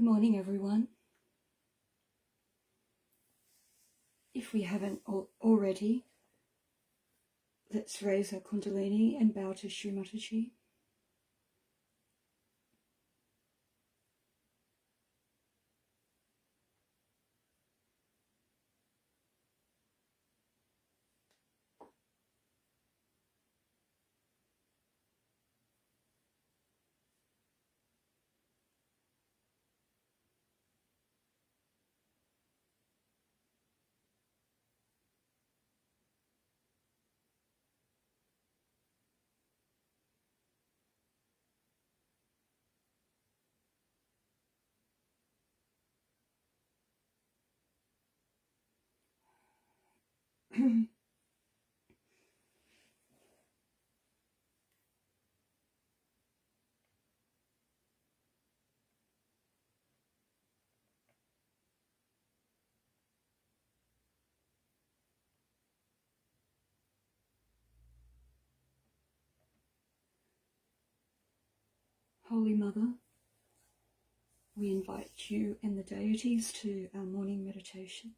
Good morning, everyone. If we haven't already, let's raise our Kundalini and bow to Shri Mataji. Holy Mother, we invite you and the deities to our morning meditation.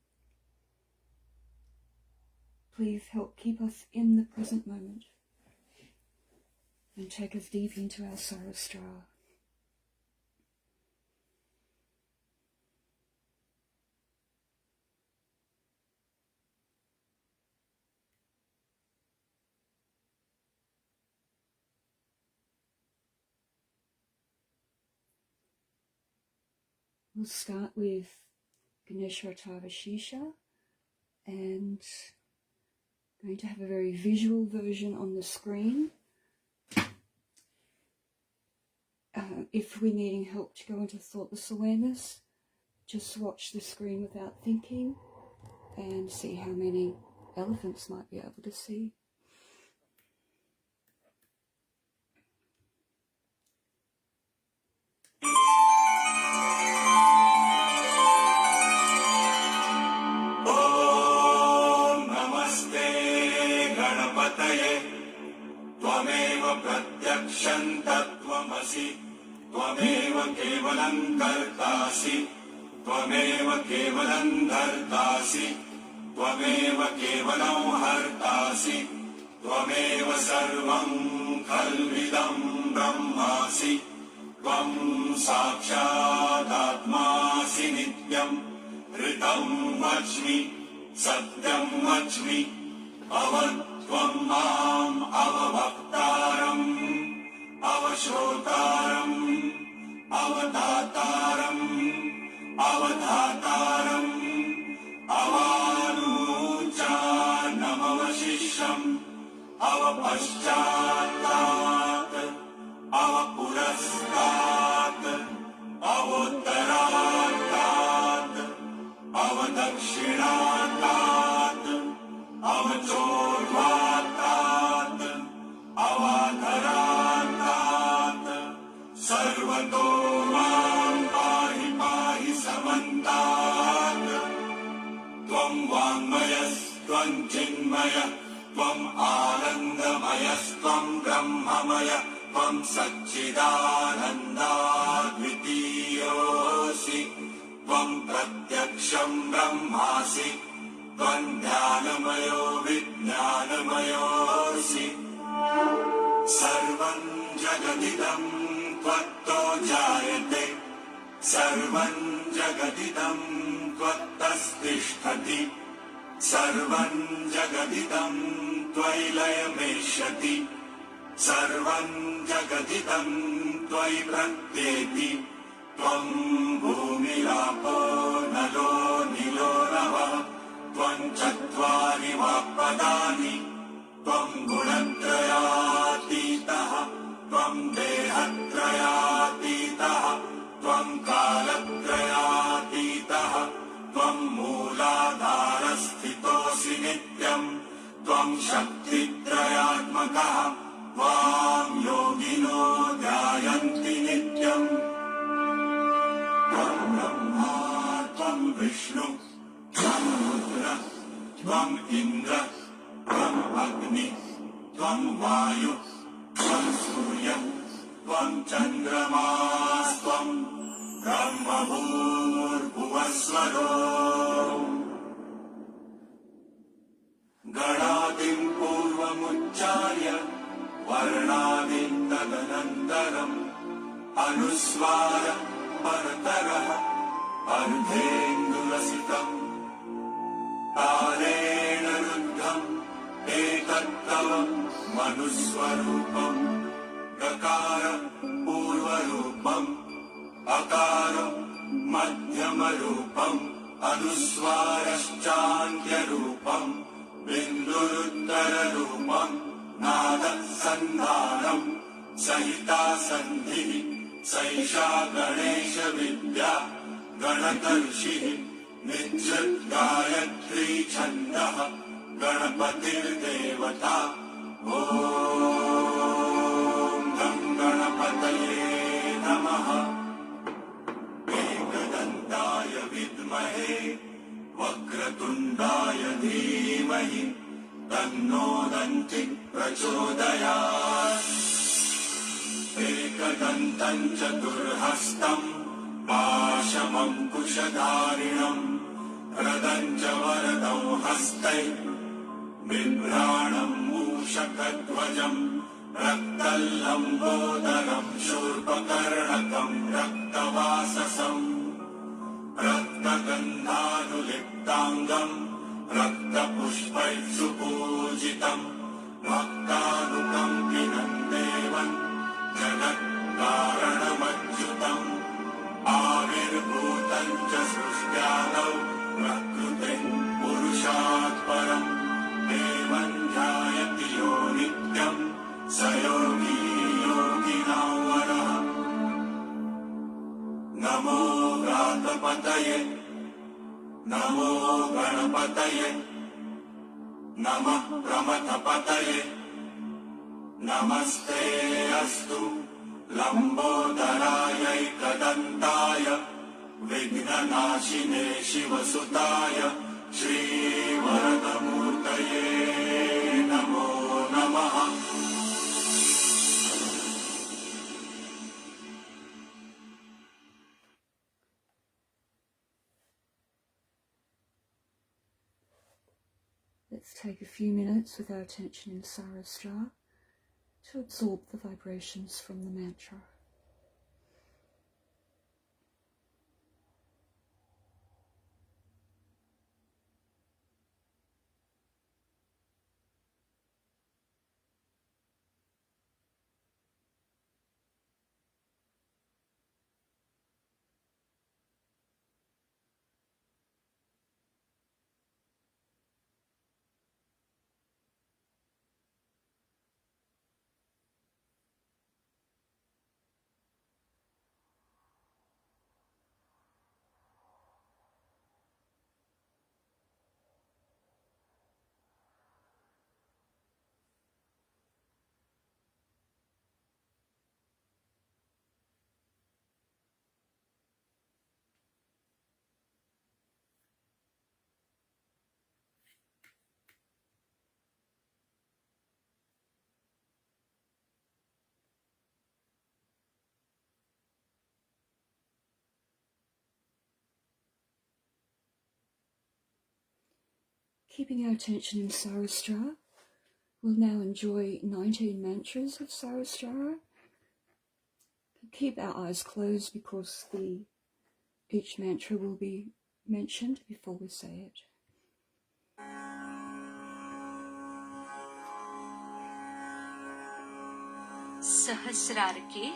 Please help keep us in the present moment and take us deep into our Sarastra. We'll start with Ganeshvatavashisha, and going to have a very visual version on the screen. If we're needing help to go into thoughtless awareness, just watch the screen without thinking and see how many elephants might be able to see. त्वमेव केवलं कर्तासि त्वमेव केवलं धर्तासि त्वमेव केवलं हर्तासि त्वमेव सर्वं खल्विदं ब्रह्मासि त्वं साक्षादात्मासि नित्यं ऋतं वच्मि सत्यं वच्मि अवत्वं माम् अवभक्तारम् अवश्रोतारम् अवदातारम् अवधातारम् अवानुचानमवशिष्यम् अवपश्चात्तात् अवपुरस्तात् अवोत्तरात्तात् अवदक्षिणात्तात् अवचोर्ध्वात्तात् अवाधरात्तात् सर्वतो मां पाहि पाहि समन्तात् त्वं वाङ्मयस्त्वं चिन्मयः त्वम् आनन्दमयस्त्वं ब्रह्ममय त्वं सच्चिदानन्दाद्वितीयोऽसि त्वं प्रत्यक्षं ब्रह्मासि त्वं ज्ञानमयो विज्ञानमयोऽसि सर्वं जगदिदं त्वत्तो जायते सर्वं जगदिदं त्वत्तस्तिष्ठति सर्वं जगदिदं त्वयि लयमेष्यति सर्वं जगदिदं त्वयि प्रत्येति त्वं भूमिरापो नलो निलो नभः त्वं चत्वारि वाक्पदानि त्वं गुणत्रयातीतः त्वं देहत्रयातीतः त्वं कालत्रयातीतः त्वं मूलाधारस्थितोऽसि नित्यं त्वं शक्तित्रयात्मकः त्वां योगिनो ध्यायन्ति नित्यम् त्वं ब्रह्मा त्वं विष्णु त्वं रुद्र त्वम् इन्द्र त्वम् अग्नि त्वं वायु त्वं सूर्यः त्वं चन्द्रमास्त्वं ब्रह्मभूर्भुवस्वरो गणादिं पूर्वमुच्चार्य वर्णादिं तदनन्तरम् अनुस्वार परतरः अर्धेन्दुरसितम् तारेण रुद्धम् एतत्तव मनुस्वरूपम् गकार पूर्वरूपम् अकार मध्यमरूपम् अनुस्वारश्चान्त्यरूपम् बिन्दुरुत्तररूपम् नादसन्धानम् सहिता सन्धिः सैषा गणेशविद्या गणतर्षिः नित्यगायत्री छन्दः गणपतिर्देवता ॐ गं गणपतये नमः एकदन्ताय विद्महे वक्रतुण्डाय धीमहि तन्नो दन्ति प्रचोदयात् एकदन्तम् चतुर्हस्तम् पाशमङ्कुशधारिणम् रदम् च वरदौ हस्तै बिभ्राणम् मूषकध्वजम् रक्तल्लम्बोदरम् शूर्पकर्णकम् रक्तवाससम् रक्तगन्धानुलिप्ताङ्गम् रक्तपुष्पैः सुपूजितम् भक्तानुकम्पिनम् देवम् जगत्कारणमच्युतम् आविर्भूतम् च सृष्ट्यादौ प्रकृतिम् पुरुषात् परम् देवम् ध्यायति यो नित्यम् स योगी योगिनां वरः। नमो व्रातपतये नमो गणपतये नमः प्रमथपतये नमस्ते अस्तु लम्बोदरायैकदन्ताय विघ्ननाशिने शिवसुताय श्रीवरदमूर्तये नमो नमः। Let's take a few minutes with our attention in Sarastra to absorb the vibrations from the mantra. Keeping our attention in Sarastra, we'll now enjoy 19 mantras of Sarastra. Keep our eyes closed because each mantra will be mentioned before we say it. सहस्रार के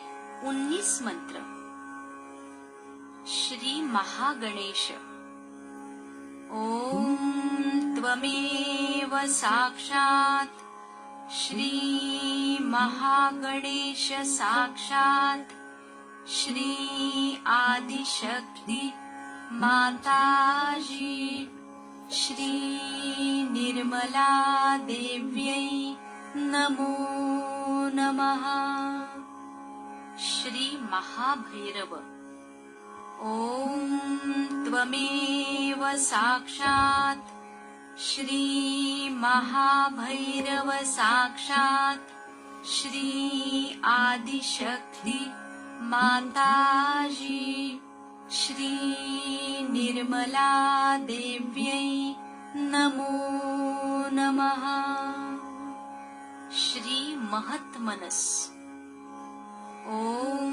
19 मंत्र। श्री महागणेश। ओम त्वमेव साक्षात् श्री महागणेश साक्षात् श्री आदिशक्ति माताजी श्री निर्मला देव्यै नमो नमः। श्री महाभैरव। ओम त्वमेव साक्षात् श्री महाभैरव साक्षात् श्री आदिशक्ति माताजी श्री निर्मला देव्यै नमो नमः। श्री महत्मनस। ओम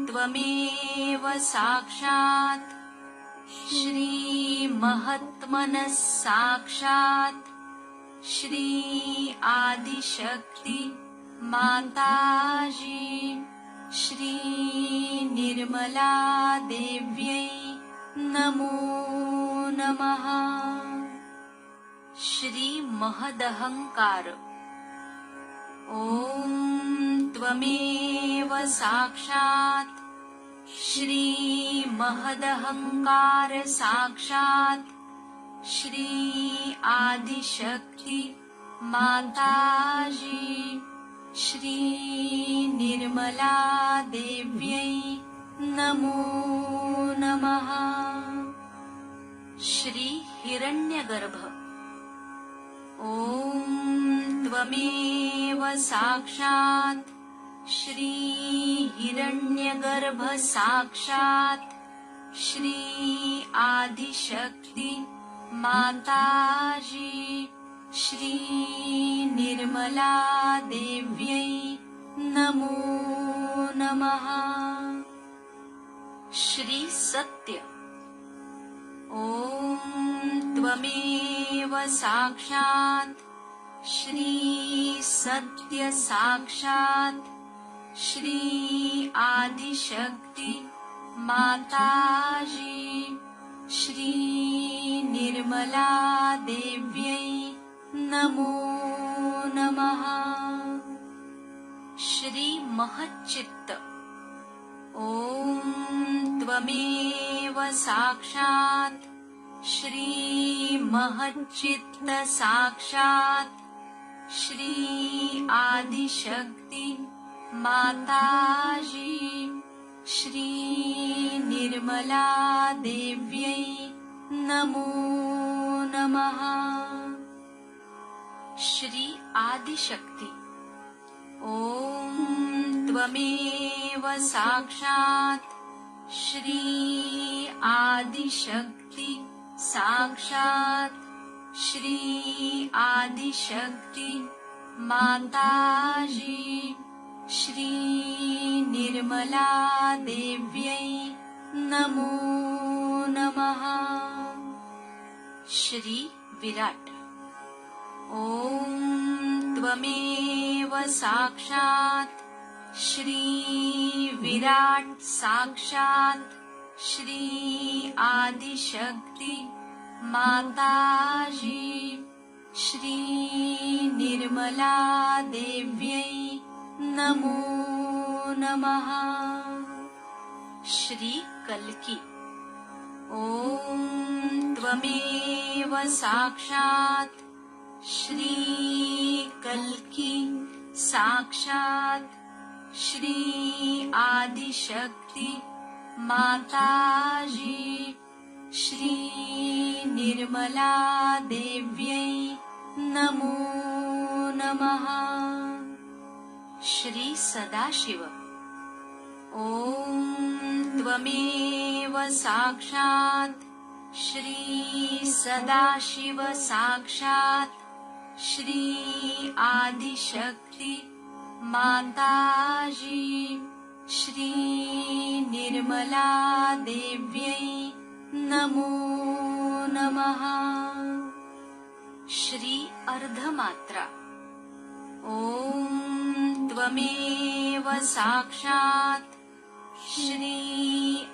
त्वमेव साक्षात् श्री महत्मनस साक्षात् श्री आदिशक्ति माताजी श्री निर्मला देव्यै नमो नमः। श्री महदहंकार। ओम त्वमेव साक्षात् श्री महदहंकार साक्षात् श्री आदिशक्ति माताजी श्री निर्मला देव्यै नमो नमः। श्री हिरण्यगर्भ। ओम त्वमेव साक्षात् श्री हिरण्यगर्भ साक्षात् श्री आदिशक्ति माताजी श्री निर्मला देव्यै नमो नमः। श्री सत्य ॐ त्वमेव साक्षात् श्री सत्य साक्षात् श्री आदिशक्ति माताजी श्री निर्मला देव्यै नमो नमः। श्री महच्चित्त ॐ त्वमेव साक्षात् श्री महच्चित्त साक्षात् श्री आदिशक्ति माताजी श्री निर्मला देव्यै नमो नमः। श्री आदिशक्ति ॐ त्वमेव साक्षात् श्री आदिशक्ति साक्षात् श्री आदिशक्ति माताजी श्री निर्मला देव्यै नमो नमः। श्री विराट ॐ त्वमेव साक्षात् श्री विराट साक्षात् श्री आदिशक्ति माताजी श्री निर्मला देव्यै नमो नमः। श्री कल्की ॐ त्वमेव साक्षात् श्री कल्की साक्षात् श्री आदिशक्ति माताजी श्री निर्मला देव्यै नमो नमः। श्री सदाशिव ॐ त्वमेव साक्षात् श्री सदाशिव साक्षात् श्री आदिशक्ति माताजी श्री निर्मला देव्यै नमो नमः। श्री अर्धमात्रा ॐ त्वमेव साक्षात् श्री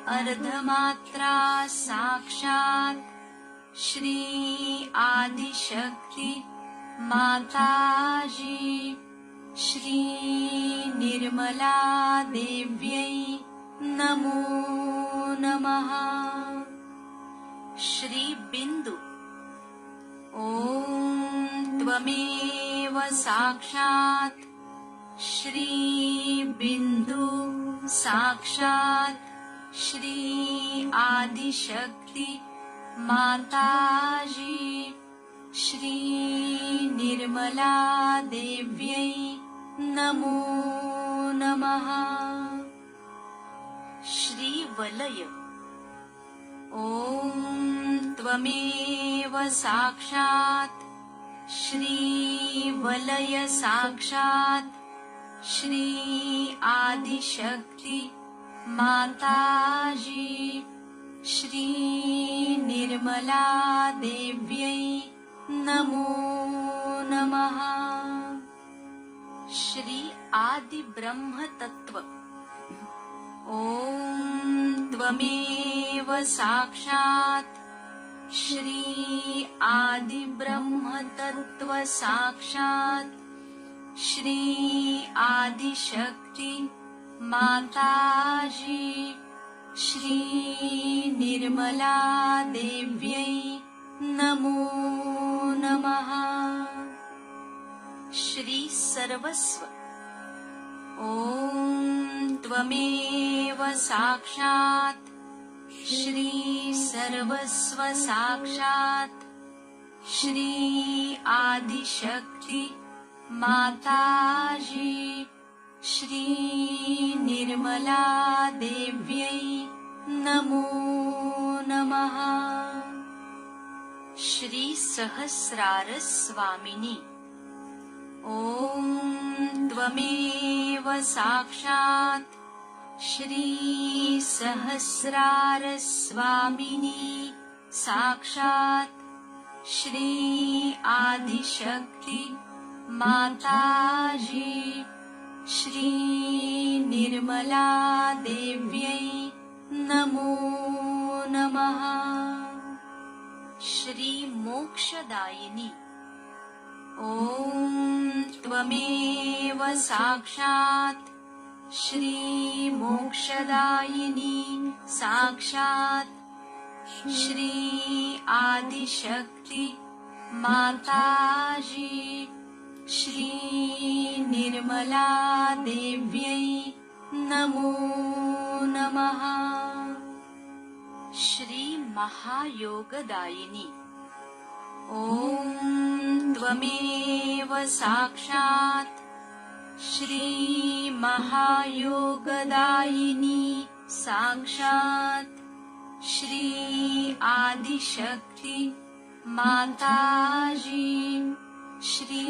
अर्धमात्रा साक्षात् श्री आदिशक्ति माताजी श्री निर्मला देव्यै नमो नमः। श्री बिंदु ॐ त्वमेव साक्षात् श्री बिंदु साक्षात् श्री आदिशक्ति माताजी श्री निर्मला देव्यै नमो नमः। श्री वलय ॐ त्वमेव साक्षात् श्री वलय साक्षात् श्री आदिशक्ति माताजी श्री निर्मला देव्यै नमो नमः। श्री आदि ब्रह्म तत्व ॐ त्वमेव साक्षात् श्री आदि ब्रह्म तत्व साक्षात् श्री आदिशक्ति माताजी श्री निर्मला देव्यै नमो नमः। श्री सर्वस्व ॐ त्वमेव साक्षात् श्री सर्वस्व साक्षात् श्री आदिशक्ति माताजी श्री निर्मला निर्मला देव्यै नमो नमः। श्री सहस्रार स्वामिनी ॐ त्वमेव साक्षात् श्री सहस्रार स्वामिनी साक्षात् श्री आदिशक्ति माताजी श्री निर्मला देव्यै नमो नमः। श्री मोक्षदायिनी ॐ त्वमेव साक्षात् श्री मोक्षदायिनी साक्षात् श्री आदिशक्ति माताजी श्री निर्मला देव्यै नमो नमः। श्री महायोगदायिनी ॐ त्वमेव साक्षात् श्री महायोगदायिनी साक्षात् श्री आदिशक्ति माताजी श्री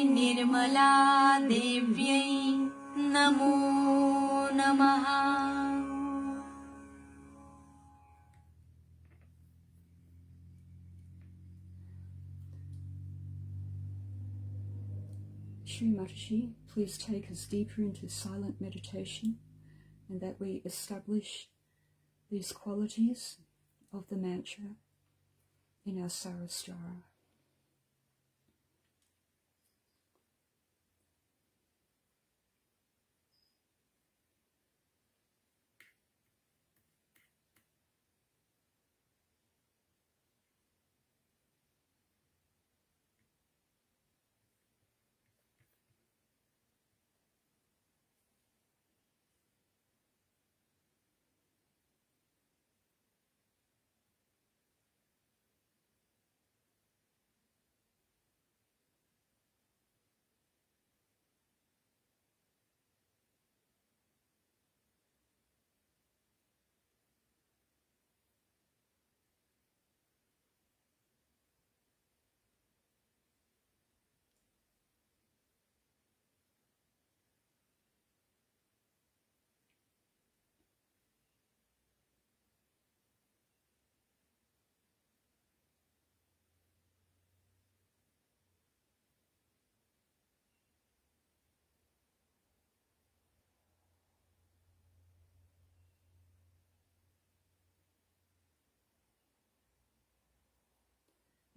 निर्मला देव्यै नमो नमः। Shri Mataji, please take us deeper into silent meditation, and that we establish these qualities of the mantra in our Sarasjara.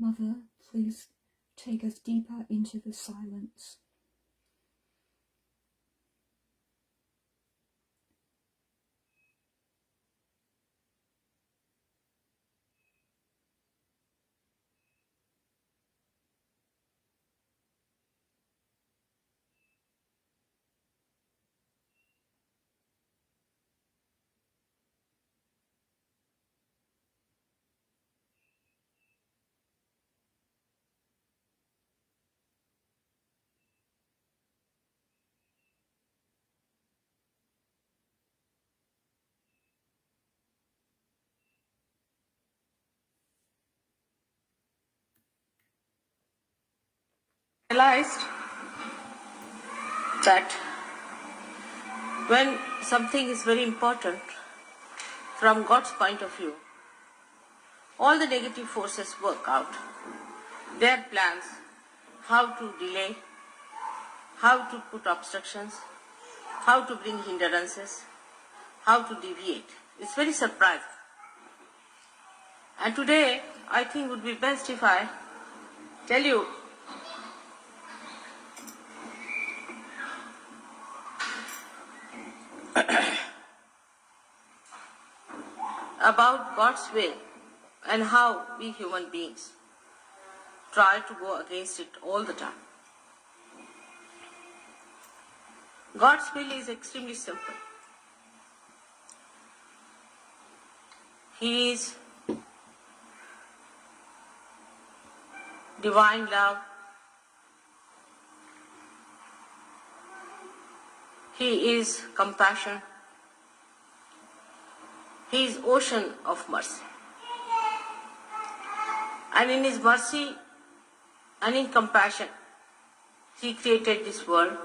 Mother, please take us deeper into the silence. Realized that when something is very important from God's point of view, all the negative forces work out their plans, how to delay, how to put obstructions, how to bring hindrances, how to deviate. It's very surprising. And today, I think would be best if I tell you about God's will and how we human beings try to go against it all the time. God's will is extremely simple. He is divine love. He is compassion. He is ocean of mercy. And in His mercy and in compassion, He created this world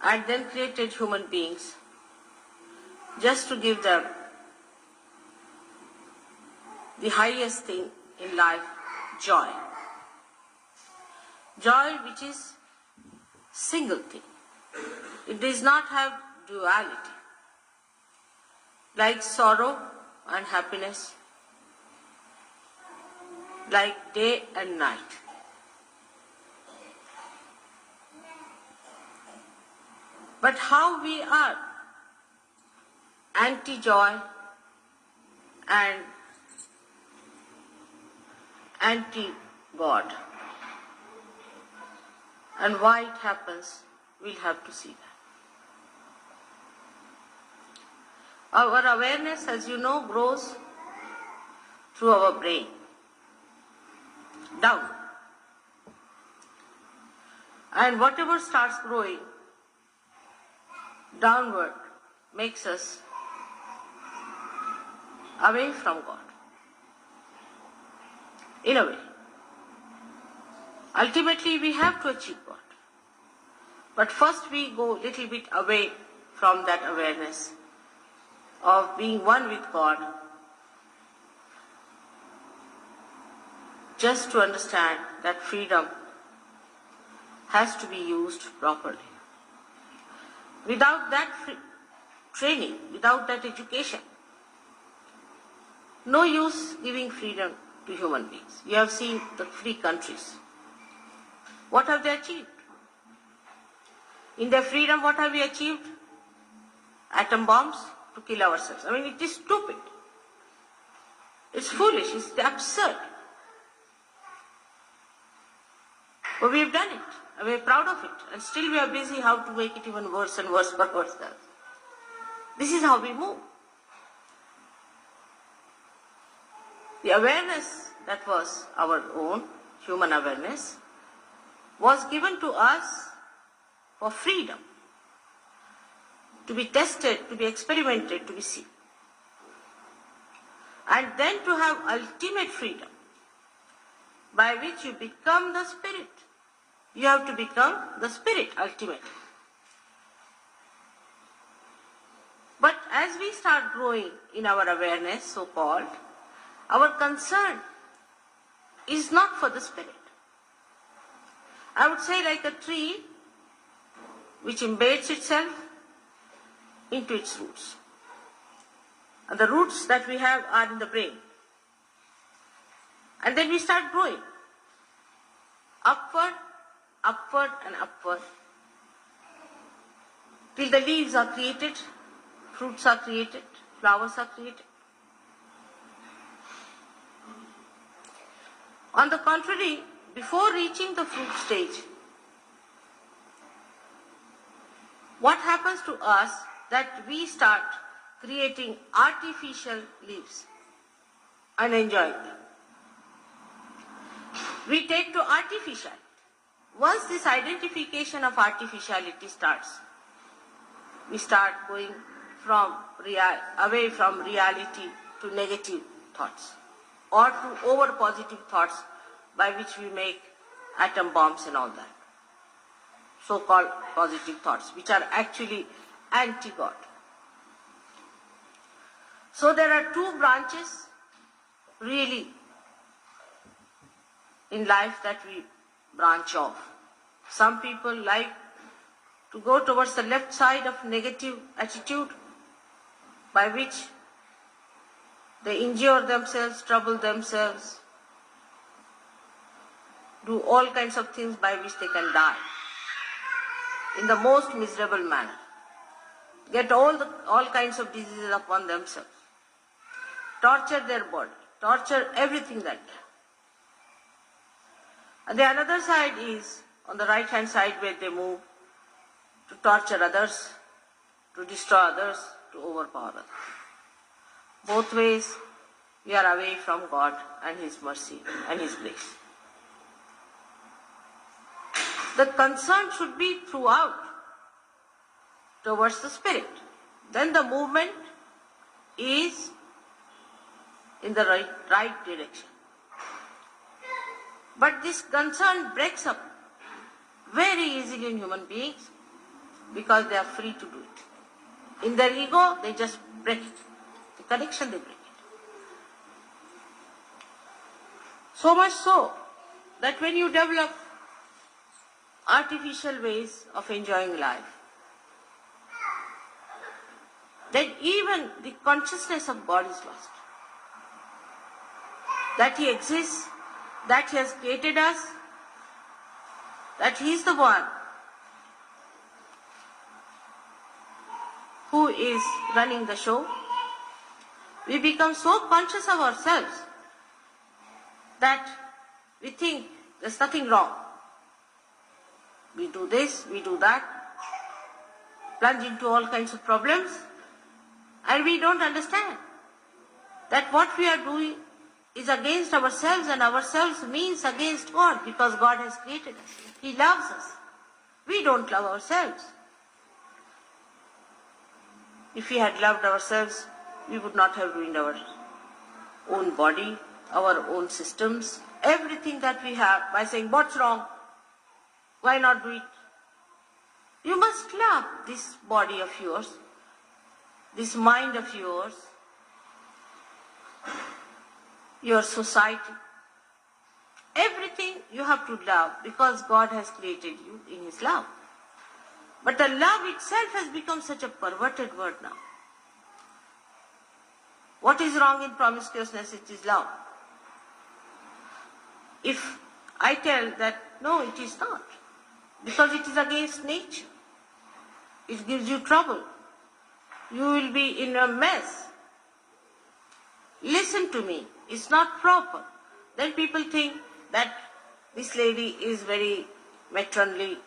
and then created human beings just to give them the highest thing in life, joy. Joy which is single thing. It does not have duality. Like sorrow and happiness, like day and night. But how we are anti-joy and anti-God. And why it happens, we'll have to see that. Our awareness, as you know, grows through our brain, down. And whatever starts growing downward makes us away from God. In a way. Ultimately, we have to achieve God. But first we go a little bit away from that awareness of being one with God, just to understand that freedom has to be used properly. Without that training, without that education, no use giving freedom to human beings. You have seen the free countries. What have they achieved? In their freedom, what have we achieved? Atom bombs to kill ourselves. I mean, it is stupid. It's foolish. It's absurd. But we have done it. And we are proud of it. And still we are busy how to make it even worse and worse for ourselves. This is how we move. The awareness that was our own, human awareness, was given to us for freedom, to be tested, to be experimented, to be seen. And then to have ultimate freedom, by which you become the Spirit. You have to become the Spirit ultimately. But as we start growing in our awareness, so-called, our concern is not for the Spirit. I would say like a tree which embeds itself into its roots. And the roots that we have are in the brain. And then we start growing upward, upward and upward, till the leaves are created, fruits are created, flowers are created. On the contrary, before reaching the fruit stage, what happens to us that we start creating artificial leaves and enjoying them. We take to artificial. Once this identification of artificiality starts, we start going away from reality to negative thoughts or to over positive thoughts by which we make atom bombs and all that. So-called positive thoughts, which are actually anti-God. So there are two branches really in life that we branch off. Some people like to go towards the left side of negative attitude, by which they injure themselves, trouble themselves, do all kinds of things by which they can die in the most miserable manner, get all kinds of diseases upon themselves, torture their body, torture everything that they have. And the another side is on the right hand side, where they move to torture others, to destroy others, to overpower others. Both ways we are away from God and His mercy and His grace. The concern should be throughout towards the spirit. Then the movement is in the right direction. But this concern breaks up very easily in human beings because they are free to do it. In their ego, they just break it. The connection, they break it. So much so that when you develop artificial ways of enjoying life, then even the consciousness of God is lost. That He exists, that He has created us, that He is the one who is running the show. We become so conscious of ourselves that we think there's nothing wrong. We do this, we do that, plunge into all kinds of problems, and we don't understand that what we are doing is against ourselves, and ourselves means against God, because God has created us. He loves us. We don't love ourselves. If we had loved ourselves, we would not have ruined our own body, our own systems, everything that we have by saying, what's wrong? Why not do it? You must love this body of yours, this mind of yours, your society. Everything you have to love because God has created you in His love. But the love itself has become such a perverted word now. What is wrong in promiscuousness? It is love. If I tell that, no, it is not, because it is against nature, it gives you trouble, you will be in a mess. Listen to me, it's not proper. Then people think that this lady is very matronly,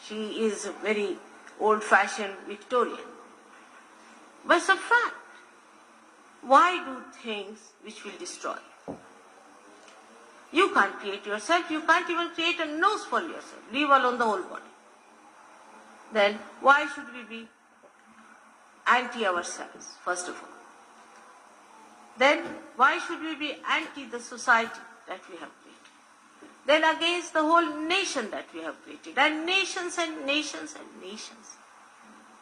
she is very old-fashioned Victorian. But it's a fact. Why do things which will destroy you? You can't create yourself, you can't even create a nose for yourself, leave alone the whole body. Then why should we be anti ourselves, first of all? Then why should we be anti the society that we have created? Then against the whole nation that we have created, and nations and nations and nations.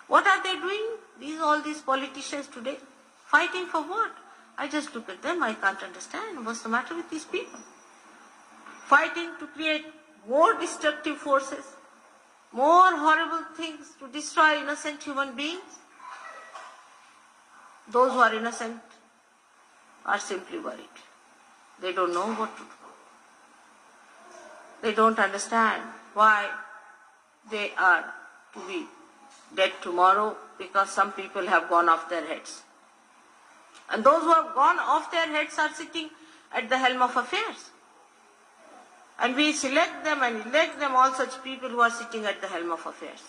What are they doing? All these politicians today, fighting for what? I just look at them, I can't understand what's the matter with these people. Fighting to create more destructive forces, more horrible things to destroy innocent human beings. Those who are innocent are simply worried. They don't know what to do. They don't understand why they are to be dead tomorrow, because some people have gone off their heads. And those who have gone off their heads are sitting at the helm of affairs. And we select them and elect them, all such people who are sitting at the helm of affairs.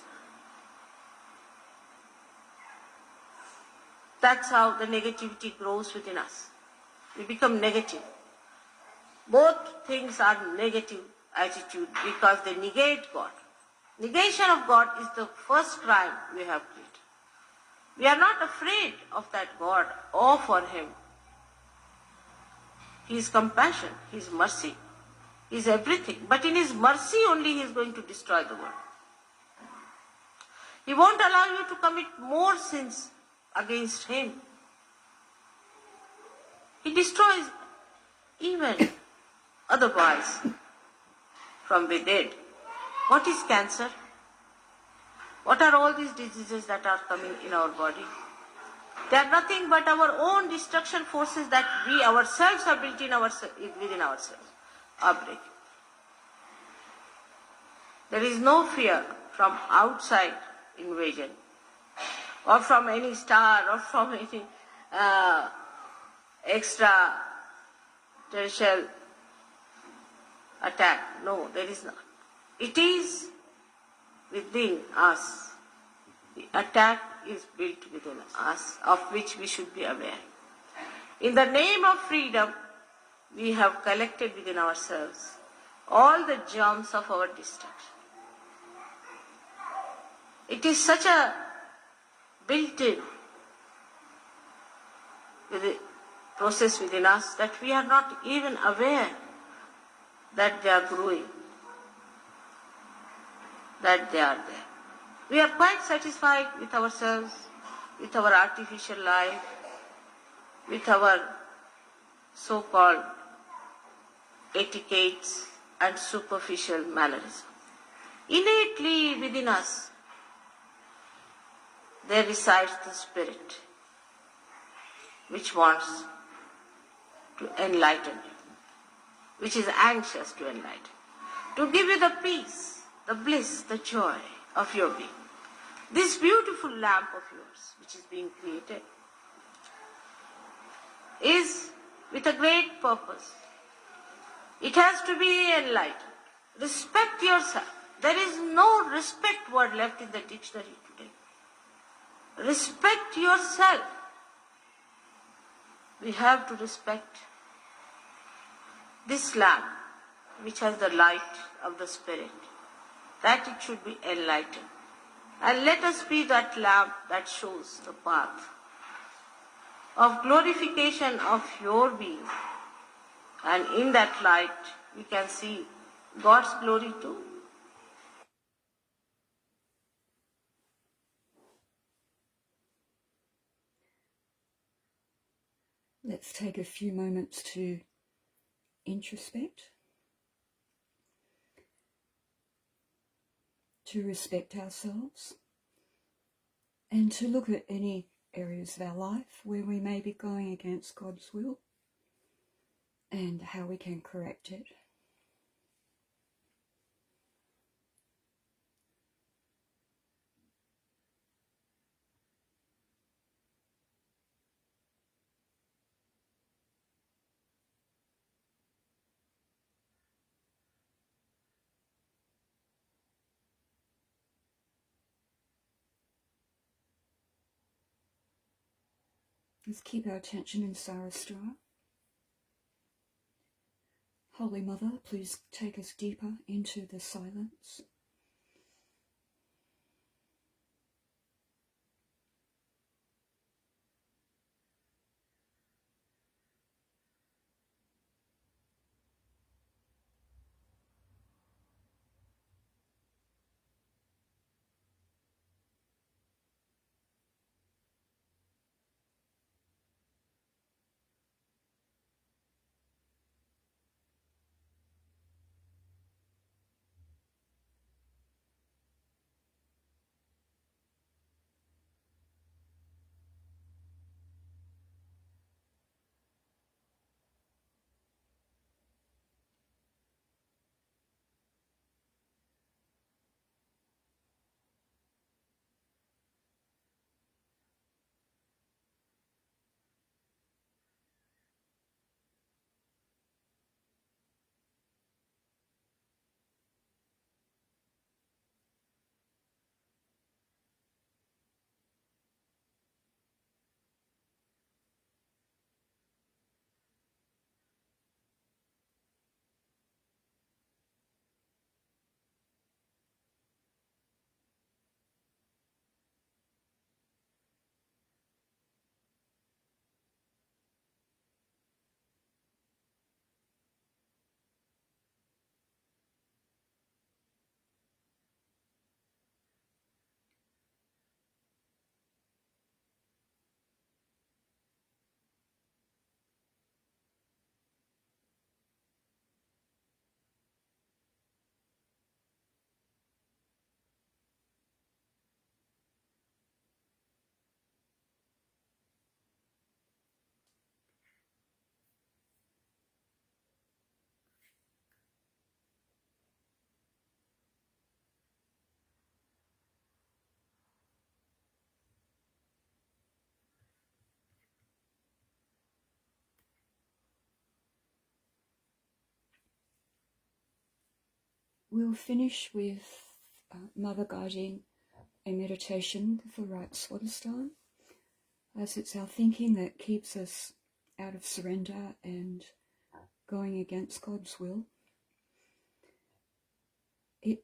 That's how the negativity grows within us. We become negative. Both things are negative attitude because they negate God. Negation of God is the first crime we have created. We are not afraid of that God or for Him. His compassion, His mercy, is everything. But in His mercy only He is going to destroy the world. He won't allow you to commit more sins against Him. He destroys even otherwise from within. What is cancer? What are all these diseases that are coming in our body? They are nothing but our own destruction forces that we ourselves have built within ourselves are breaking. There is no fear from outside invasion or from any star or from any extra terrestrial attack. No, there is not. It is within us. The attack is built within us, of which we should be aware. In the name of freedom, we have collected within ourselves all the germs of our destruction. It is such a built in with the process within us that we are not even aware that they are growing, that they are there. We are quite satisfied with ourselves, with our artificial life, with our so-called etiquettes and superficial mannerism. Innately within us, there resides the spirit which wants to enlighten you, which is anxious to enlighten, to give you the peace, the bliss, the joy of your being. This beautiful lamp of yours, which is being created, is with a great purpose. It has to be enlightened. Respect yourself. There is no respect word left in the dictionary today. Respect yourself. We have to respect this lamp, which has the light of the Spirit, that it should be enlightened. And let us be that lamp that shows the path of glorification of your being. And in that light, we can see God's glory too. Let's take a few moments to introspect, to respect ourselves, and to look at any areas of our life where we may be going against God's will and how we can correct it. Let's keep our attention in Sarastra. Holy Mother, please take us deeper into the silence. We'll finish with Mother guiding a meditation for right Swadhisthana, as it's our thinking that keeps us out of surrender and going against God's will. It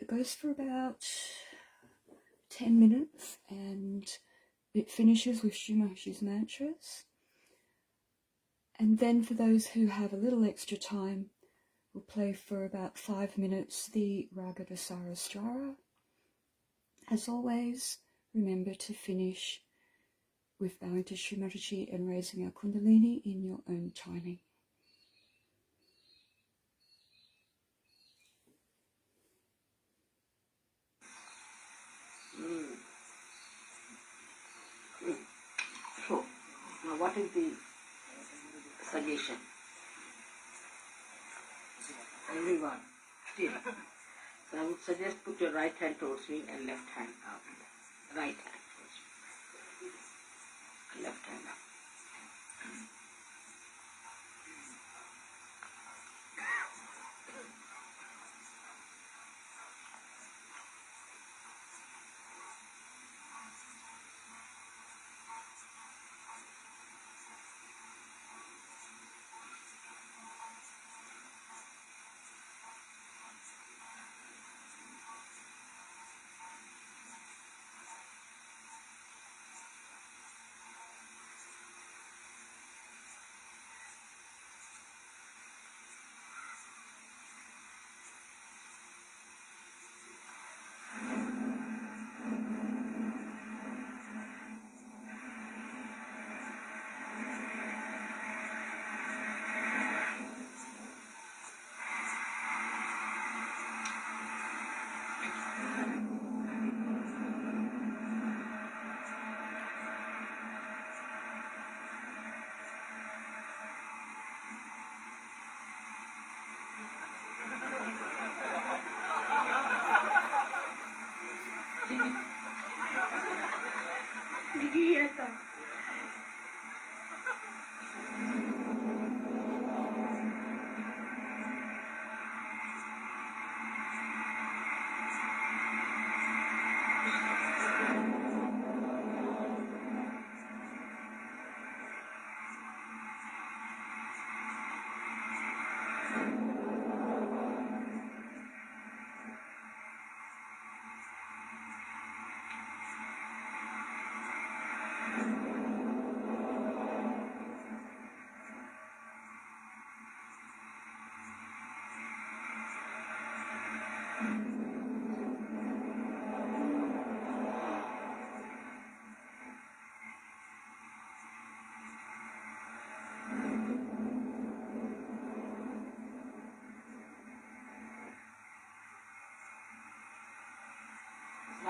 goes for about 10 minutes, and it finishes with Shri Mataji's mantras. And then for those who have a little extra time, we'll play for about 5 minutes the Raga Dasara Strara. As always, remember to finish with bowing to Shri Mataji and raising our Kundalini in your own timing. So, now what is the suggestion? Everyone, still. So I would suggest put your right hand towards me and left hand up. Right hand towards me. Left hand up.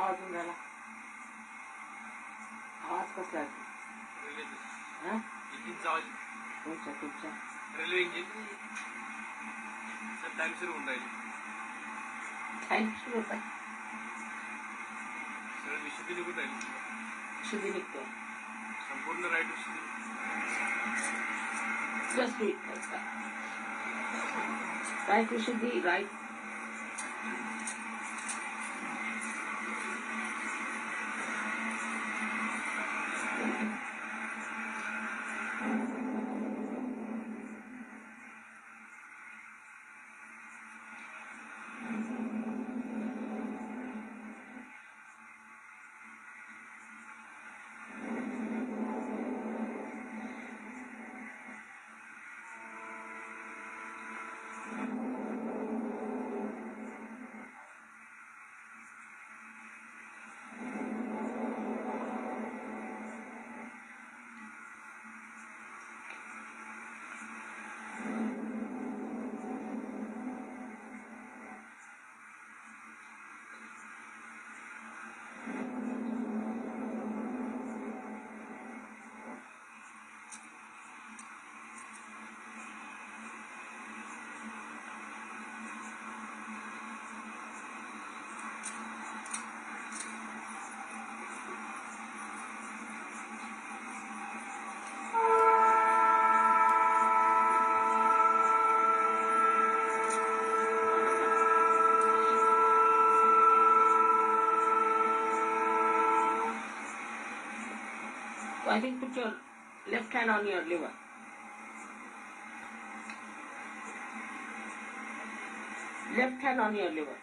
आवाज येऊन राहिला. आवाज कसला आहे? हा? तुमचा तुमचा railway engine time सुरू होऊन राहील. टाइम सुरू होत आहे. सगळं विशुद्धी निघून राहील. शुद्धी निघतो. संपूर्ण राईट विशुद्धी. Just do it like that. Right विशुद्धी, right. So I think put your left hand on your liver. Left hand on your liver.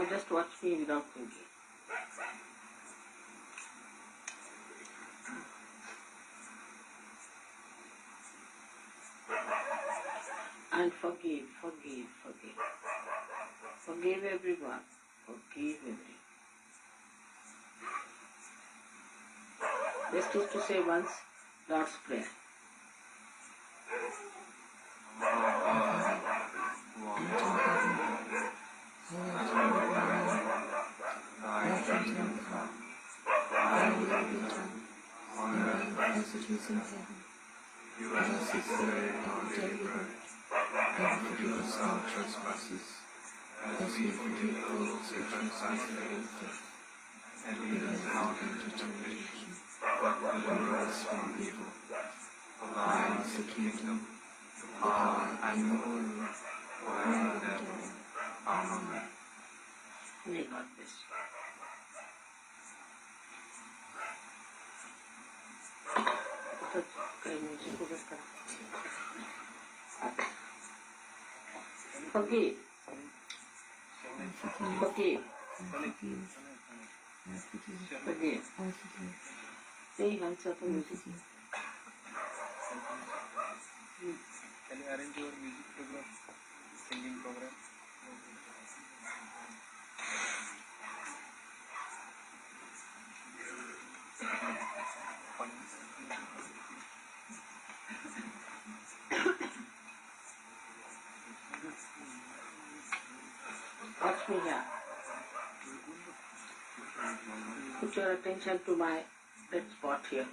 Now just watch me without thinking. And forgive. Forgive everyone. Forgive everyone. Best is to say once Lord's Prayer. As it is in heaven, give us this day our daily bread, and forgive us our trespasses, as we forgive those who trespass against us. And lead us not into temptation, but deliver us from evil. For thine is the kingdom, the power, and the glory, forever and ever. Amen. May God bless you. Forgive. Forgive. Say answer to music. Can you arrange your music program, singing program? Watch me here. Put your attention to my red spot here.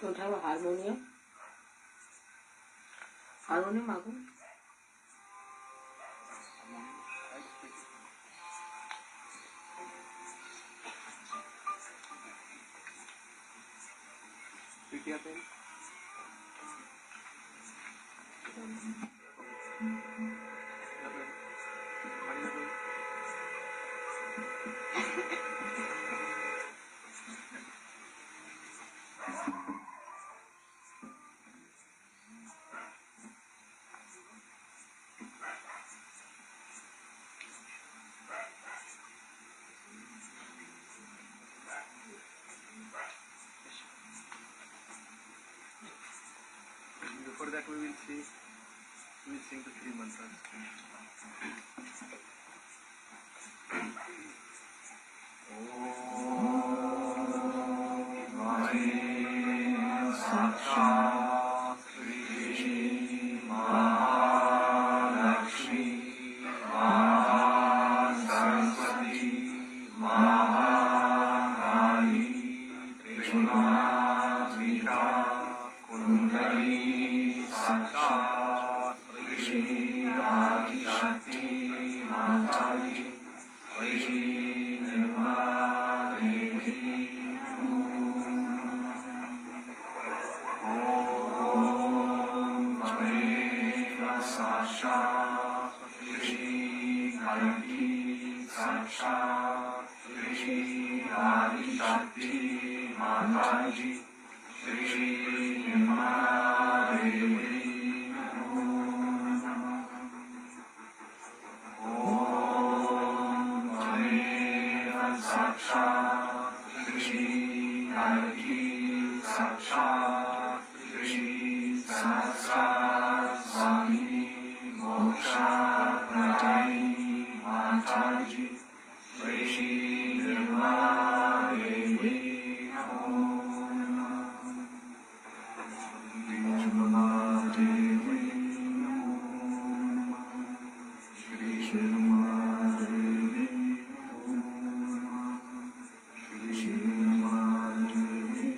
Don't have a harmonium? Harmonium, Agu? Pitiya pen? Before that we will sing the three mantras. Sahaja Shri Mataji Saraswati Mahakali Tripurasmita Kundali Sakshat Shri Mataji Mataji Shri Mataji Sahaja Shri Mataji Sakshat Shri Mataji Mataji Shri Mataji Sakshat Shri Mataji Sakshat Shri Saraswati Moksha Pradayini Mataji Shri Nirmalevi Nirmalevi Shri Nirmalevi Shri Nirmalevi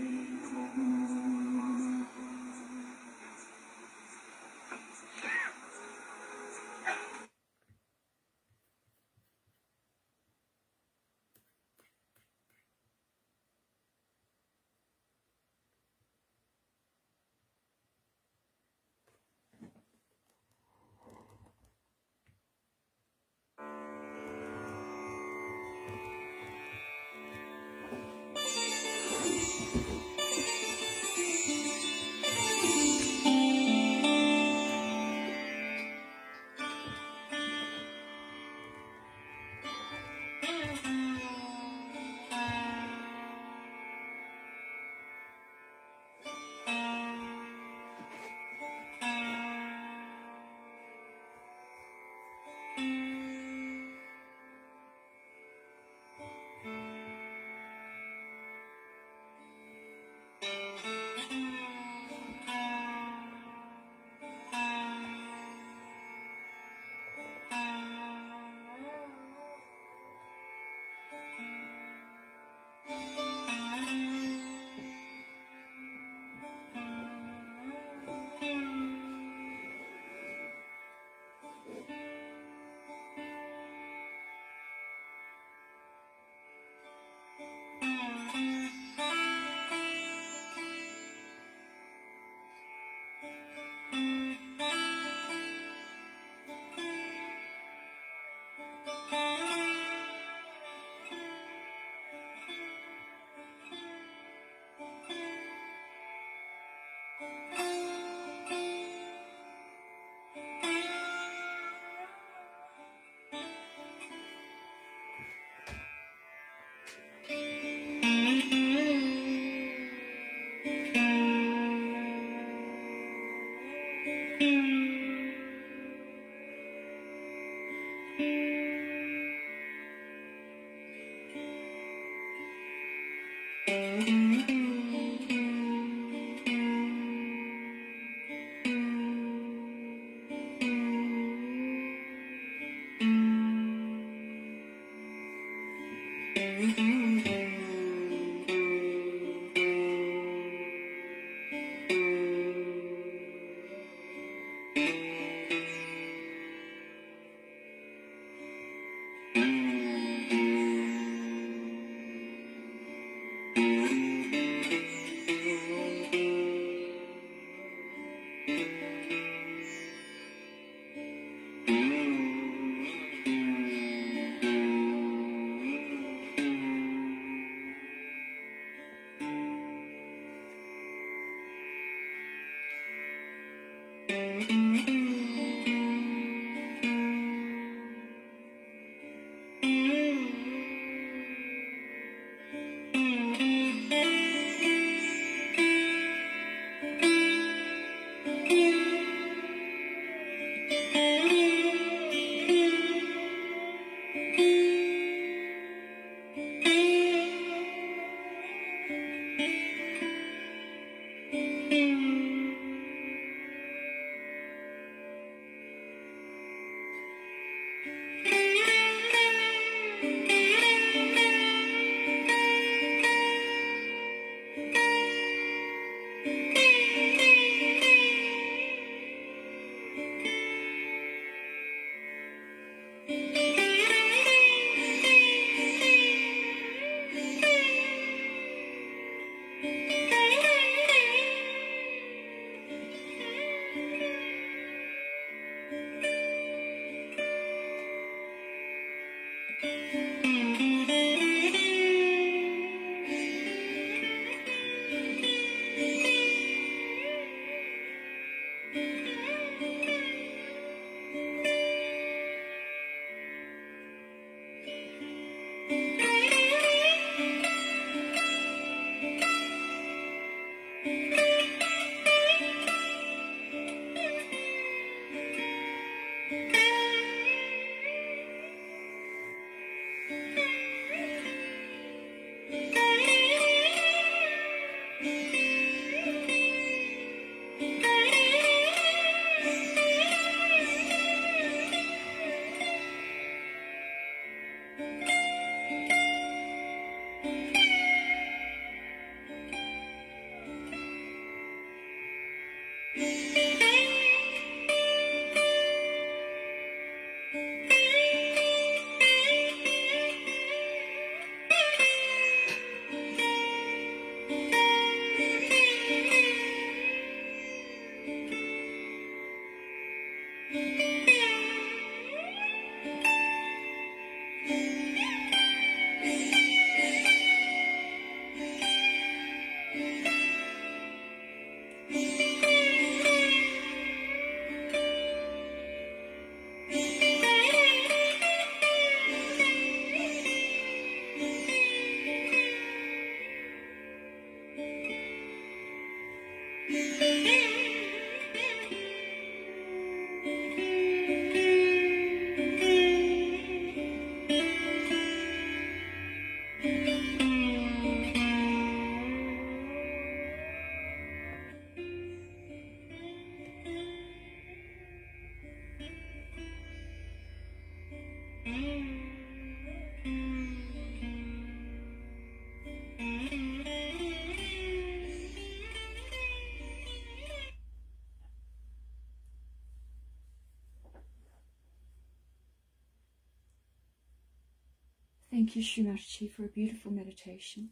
Thank you, Shri Mataji, for a beautiful meditation.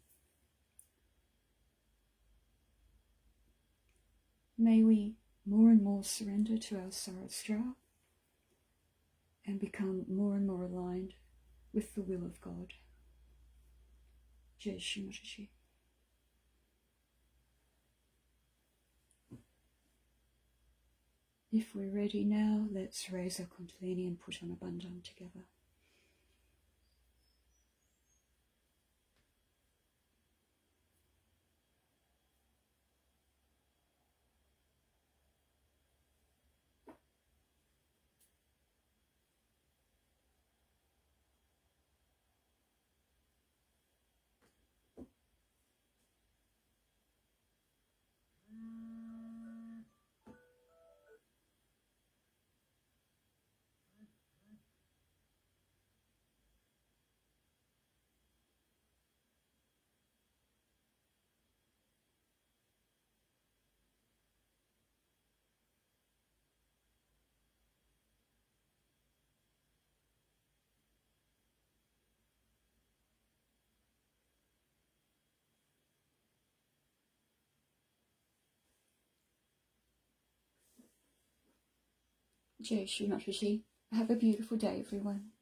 May we more and more surrender to our Sarastra and become more and more aligned with the will of God. Jai Shri Mataji. If we're ready now, let's raise our Kundalini and put on a bandhan together. Jai Shri Mataji. Have a beautiful day, everyone.